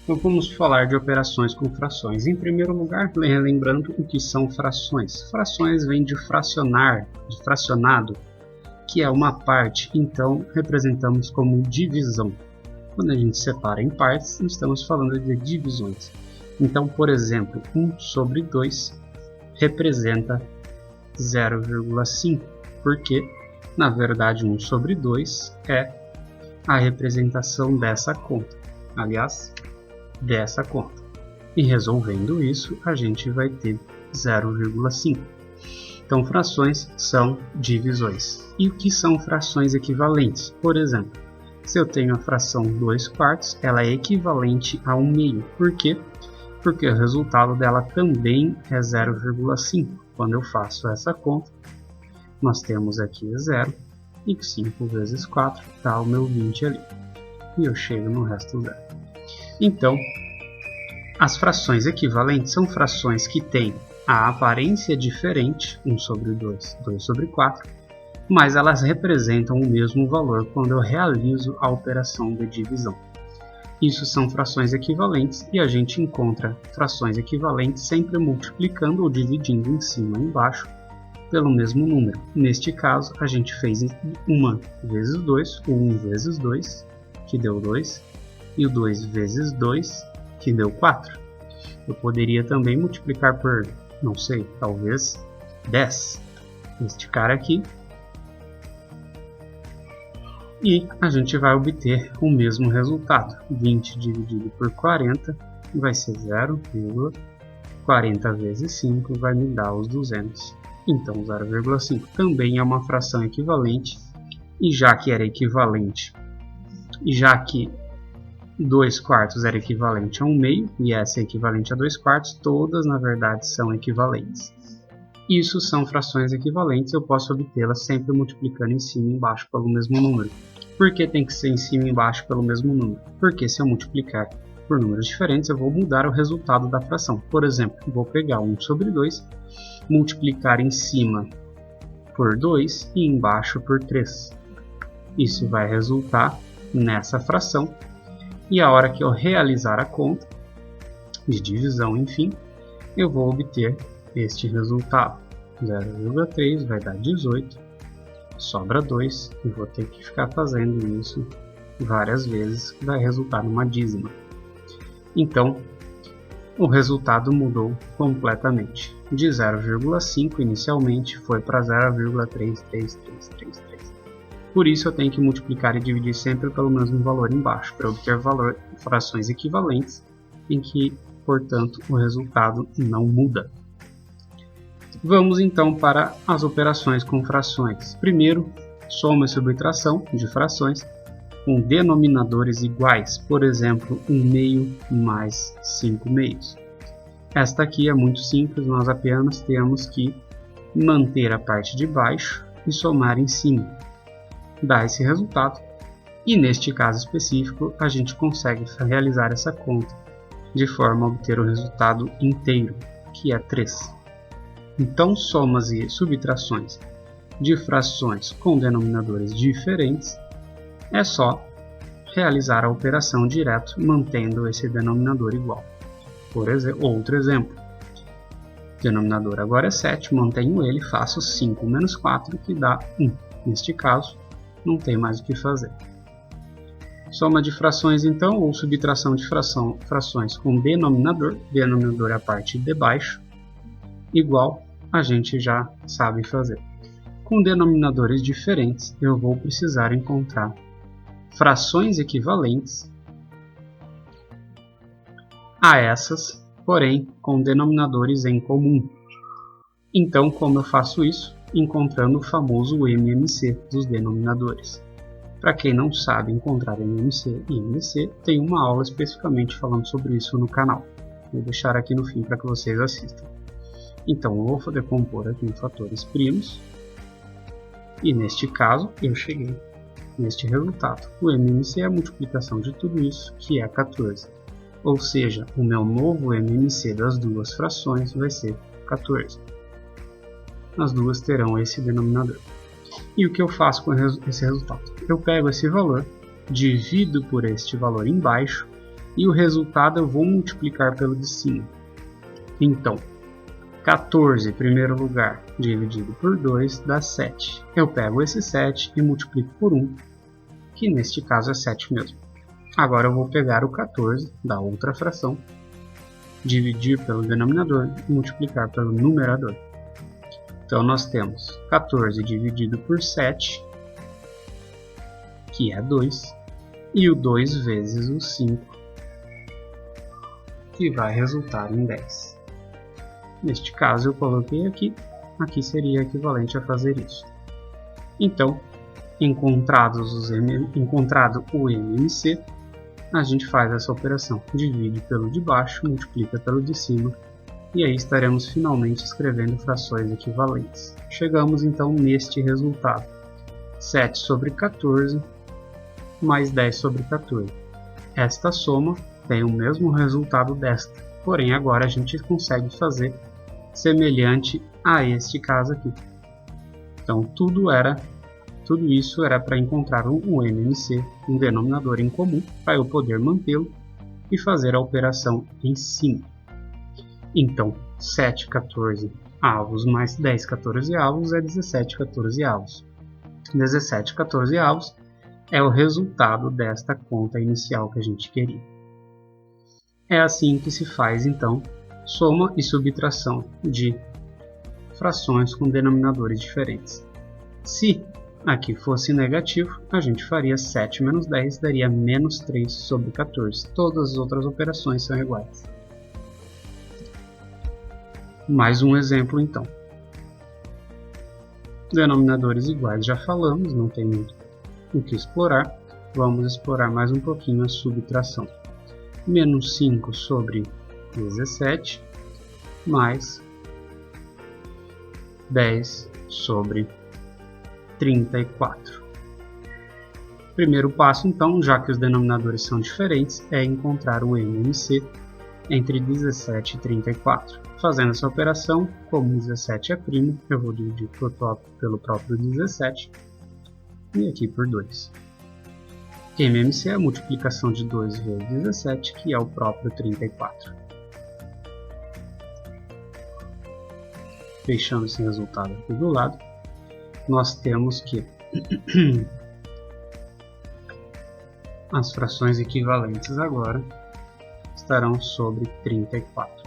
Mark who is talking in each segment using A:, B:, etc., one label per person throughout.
A: Então vamos falar de operações com frações. Em primeiro lugar, lembrando o que são frações. Frações vêm de fracionar, de fracionado, que é uma parte, então representamos como divisão. Quando a gente separa em partes, estamos falando de divisões. Então, por exemplo, 1 sobre 2 representa 0,5, porque, na verdade, 1 sobre 2 é a representação dessa conta. Aliás, dessa conta. E resolvendo isso, a gente vai ter 0,5. Então, frações são divisões. E o que são frações equivalentes? Por exemplo, se eu tenho a fração 2/4, ela é equivalente a 1/2. Por quê? Porque o resultado dela também é 0,5. Quando eu faço essa conta, nós temos aqui 0 e 5 vezes 4 dá o meu 20 ali. E eu chego no resto 0. Então, as frações equivalentes são frações que têm a aparência diferente, 1 sobre 2, 2 sobre 4, mas elas representam o mesmo valor quando eu realizo a operação de divisão. Isso são frações equivalentes e a gente encontra frações equivalentes sempre multiplicando ou dividindo em cima e embaixo pelo mesmo número. Neste caso, a gente fez 1 vezes 2, o 1 vezes 2, que deu 2, e o 2 vezes 2, que deu 4. Eu poderia também multiplicar por, não sei, talvez 10, este cara aqui, e a gente vai obter o mesmo resultado. 20 dividido por 40 vai ser 0,40 vezes 5 vai me dar os 200. Então 0,5 também é uma fração equivalente, e já que era equivalente, e já que 2/4 era equivalente a 1/2 e essa é equivalente a 2/4, todas na verdade são equivalentes. Isso são frações equivalentes, eu posso obtê-las sempre multiplicando em cima e embaixo pelo mesmo número. Por que tem que ser em cima e embaixo pelo mesmo número? Porque se eu multiplicar por números diferentes, eu vou mudar o resultado da fração. Por exemplo, vou pegar 1 sobre 2, multiplicar em cima por 2 e embaixo por 3. Isso vai resultar nessa fração. E a hora que eu realizar a conta de divisão, enfim, eu vou obter este resultado. 0,3 vai dar 18, sobra 2, e vou ter que ficar fazendo isso várias vezes, que vai resultar numa dízima. Então, o resultado mudou completamente. De 0,5 inicialmente foi para 0,33333. Por isso eu tenho que multiplicar e dividir sempre pelo mesmo valor embaixo, para obter frações equivalentes, em que, portanto, o resultado não muda. Vamos então para as operações com frações. Primeiro, soma e subtração de frações com denominadores iguais, por exemplo, 1/2 mais 5/2. Esta aqui é muito simples, nós apenas temos que manter a parte de baixo e somar em cima. Dá esse resultado, e neste caso específico a gente consegue realizar essa conta de forma a obter o resultado inteiro, que é 3. Então, somas e subtrações de frações com denominadores diferentes é só realizar a operação direto mantendo esse denominador igual. Por exemplo, outro exemplo, o denominador agora é 7, mantenho ele, faço 5 menos 4 que dá 1. Neste caso, não tem mais o que fazer. Soma de frações então, ou subtração de frações com denominador é a parte de baixo, igual a gente já sabe fazer. Com denominadores diferentes, eu vou precisar encontrar frações equivalentes a essas, porém com denominadores em comum. Então, como eu faço isso? Encontrando o famoso MMC dos denominadores. Para quem não sabe encontrar MMC e IMC, tem uma aula especificamente falando sobre isso no canal. Vou deixar aqui no fim para que vocês assistam. Então eu vou decompor aqui em fatores primos, e neste caso eu cheguei neste resultado. O MMC é a multiplicação de tudo isso, que é 14. Ou seja, o meu novo MMC das duas frações vai ser 14. As duas terão esse denominador. E o que eu faço com esse resultado? Eu pego esse valor, divido por este valor embaixo E o resultado eu vou multiplicar pelo de cima. Então, 14 em primeiro lugar dividido por 2 dá 7. Eu pego esse 7 e multiplico por 1, que neste caso é 7 mesmo. Agora eu vou pegar o 14 da outra fração, dividir pelo denominador e multiplicar pelo numerador. Então nós temos 14 dividido por 7, que é 2, e o 2 vezes o 5, que vai resultar em 10. Neste caso eu coloquei aqui seria equivalente a fazer isso. Então, encontrado o MMC, a gente faz essa operação, divide pelo de baixo, multiplica pelo de cima, e aí estaremos finalmente escrevendo frações equivalentes. Chegamos então neste resultado, 7 sobre 14 mais 10 sobre 14. Esta soma tem o mesmo resultado desta, porém agora a gente consegue fazer semelhante a este caso aqui. Então tudo isso era para encontrar um MMC, um denominador em comum, para eu poder mantê-lo e fazer a operação em cima. Então 7 14 avos mais 10 14 avos é 17 14 avos. 17 14 avos é o resultado desta conta inicial que a gente queria. É assim que se faz então soma e subtração de frações com denominadores diferentes. Se aqui fosse negativo, a gente faria 7 menos 10 daria menos 3 sobre 14. Todas as outras operações são iguais. Mais um exemplo então. Denominadores iguais já falamos, não tem muito o que explorar. Vamos explorar mais um pouquinho a subtração. Menos 5 sobre 17 mais 10 sobre 34. Primeiro passo então, já que os denominadores são diferentes, é encontrar o MMC entre 17 e 34. Fazendo essa operação, como 17 é primo, eu vou dividir pelo próprio 17 e aqui por 2. MMC é a multiplicação de 2 vezes 17, que é o próprio 34. Fechando esse resultado aqui do lado, nós temos que as frações equivalentes agora estarão sobre 34.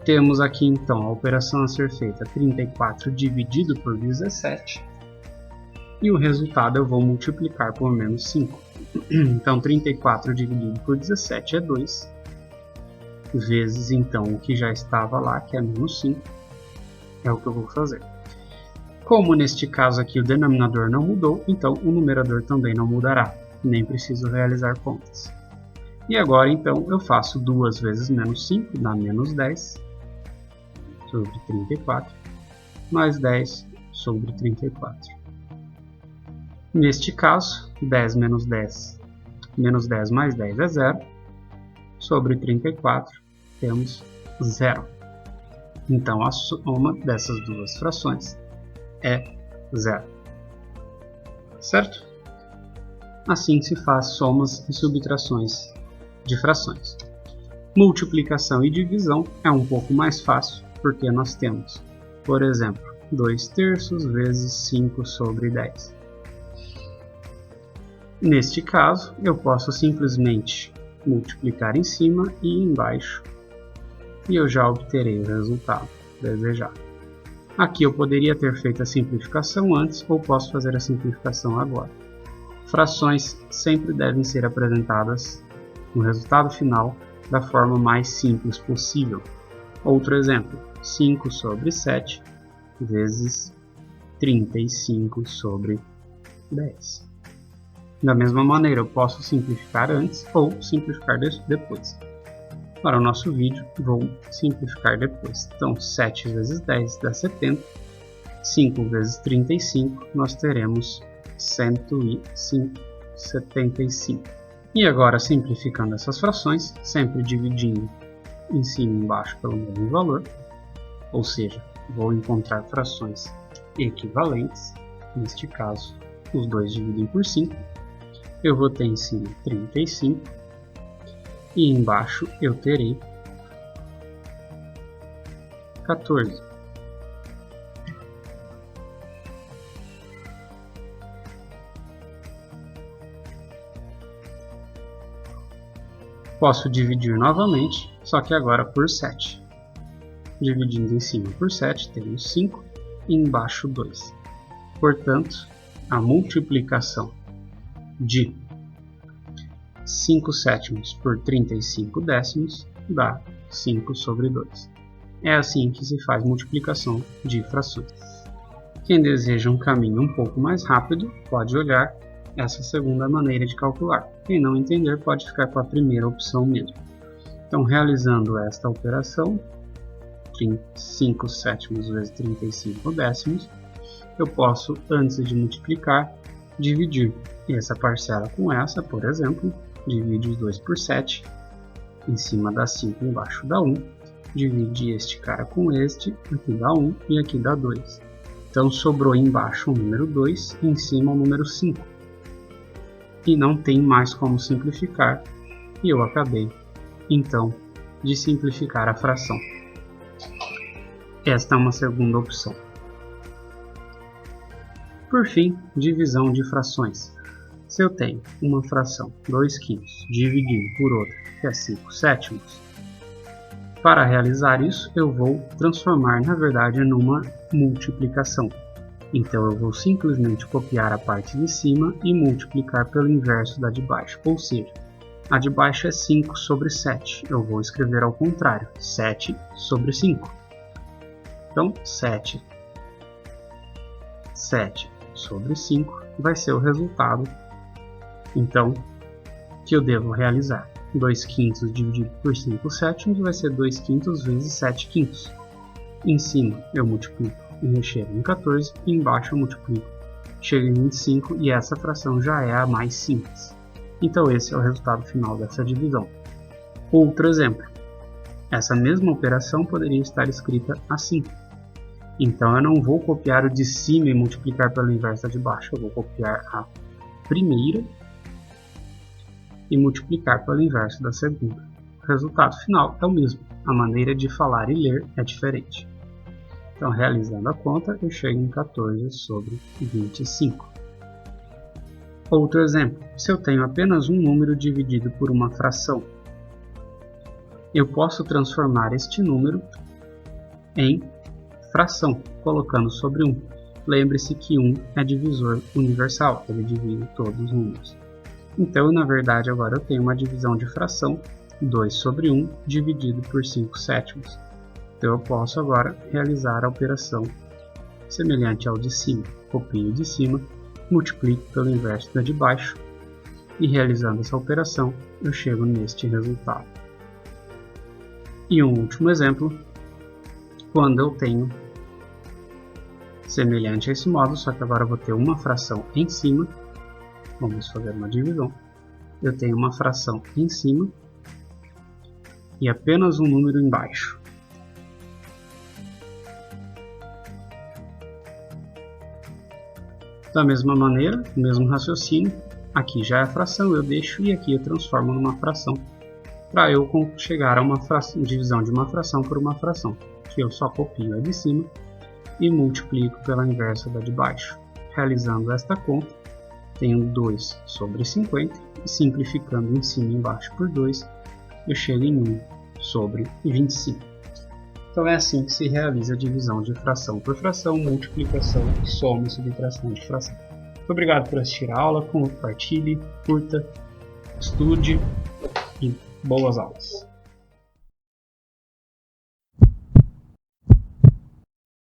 A: Temos aqui então a operação a ser feita 34 dividido por 17 e o resultado eu vou multiplicar por menos 5. Então 34 dividido por 17 é 2, vezes então o que já estava lá, que é menos 5, é o que eu vou fazer. Como neste caso aqui o denominador não mudou, então o numerador também não mudará, nem preciso realizar contas. E agora então eu faço 2 vezes menos 5, dá menos 10 sobre 34, mais 10 sobre 34. Neste caso, 10 menos 10 mais 10 é 0, sobre 34 temos 0. Então a soma dessas duas frações é 0. Certo? Assim se faz somas e subtrações de frações. Multiplicação e divisão é um pouco mais fácil, porque nós temos, por exemplo, 2 terços vezes 5 sobre 10. Neste caso, eu posso simplesmente multiplicar em cima e embaixo, e eu já obterei o resultado desejado. Aqui eu poderia ter feito a simplificação antes, ou posso fazer a simplificação agora. Frações sempre devem ser apresentadas no resultado final da forma mais simples possível. Outro exemplo, 5 sobre 7 vezes 35 sobre 10. Da mesma maneira, eu posso simplificar antes ou simplificar depois. Para o nosso vídeo, vou simplificar depois. Então, 7 vezes 10 dá 70. 5 vezes 35, nós teremos 175. E agora, simplificando essas frações, sempre dividindo em cima e embaixo pelo mesmo valor, ou seja, vou encontrar frações equivalentes. Neste caso, os dois dividem por 5. eu vou ter em cima 35 e embaixo eu terei 14. Posso dividir novamente, só que agora por 7. Dividindo em cima por 7, temos 5 e embaixo 2. Portanto, a multiplicação de 5 sétimos por 35 décimos dá 5 sobre 2. É assim que se faz multiplicação de frações. Quem deseja um caminho um pouco mais rápido, pode olhar essa segunda maneira de calcular. Quem não entender, pode ficar com a primeira opção mesmo. Então, realizando esta operação, 5 sétimos vezes 35 décimos, eu posso, antes de multiplicar, dividir essa parcela com essa, por exemplo, divide os 2 por 7, em cima dá 5, embaixo dá 1, divide este cara com este, aqui dá 1 e aqui dá 2. Então sobrou embaixo o número 2 e em cima o número 5. E não tem mais como simplificar, e eu acabei, então, de simplificar a fração. Esta é uma segunda opção. Por fim, divisão de frações. Se eu tenho uma fração 2 quintos dividido por outra, que é 5 sétimos, para realizar isso eu vou transformar na verdade numa multiplicação. Então eu vou simplesmente copiar a parte de cima e multiplicar pelo inverso da de baixo, ou seja, a de baixo é 5 sobre 7, eu vou escrever ao contrário, 7 sobre 5. Então 7 sobre 5 vai ser o resultado, então, que eu devo realizar. 2 quintos dividido por 5 sétimos vai ser 2 quintos vezes 7 quintos. Em cima eu multiplico e chego em 14, e embaixo eu multiplico, chego em 25, e essa fração já é a mais simples. Então esse é o resultado final dessa divisão. Outro exemplo, essa mesma operação poderia estar escrita assim. Então eu não vou copiar o de cima e multiplicar pelo inverso da de baixo, eu vou copiar a primeira e multiplicar pelo inverso da segunda. O resultado final é o mesmo, a maneira de falar e ler é diferente. Então, realizando a conta, eu chego em 14 sobre 25. Outro exemplo, se eu tenho apenas um número dividido por uma fração, eu posso transformar este número em fração, colocando sobre 1. Lembre-se que 1 é divisor universal, ele divide todos os números. Então, na verdade, agora eu tenho uma divisão de fração, 2 sobre 1 dividido por 5 sétimos. Então eu posso agora realizar a operação semelhante ao de cima. Copio de cima, multiplico pelo inverso da de baixo, e realizando essa operação, eu chego neste resultado. E um último exemplo, quando eu tenho semelhante a esse modo, só que agora eu vou ter uma fração em cima. Vamos fazer uma divisão. Eu tenho uma fração em cima e apenas um número embaixo. Da mesma maneira, o mesmo raciocínio, aqui já é a fração, eu deixo, e aqui eu transformo numa fração, para eu chegar a uma divisão de uma fração por uma fração, que eu só copio a de cima e multiplico pela inversa da de baixo. Realizando esta conta, tenho 2 sobre 50, e simplificando em cima e embaixo por 2, eu chego em 1 sobre 25. Então é assim que se realiza a divisão de fração por fração, multiplicação, soma e subtração de fração. Muito obrigado por assistir a aula, compartilhe, curta, estude e boas aulas.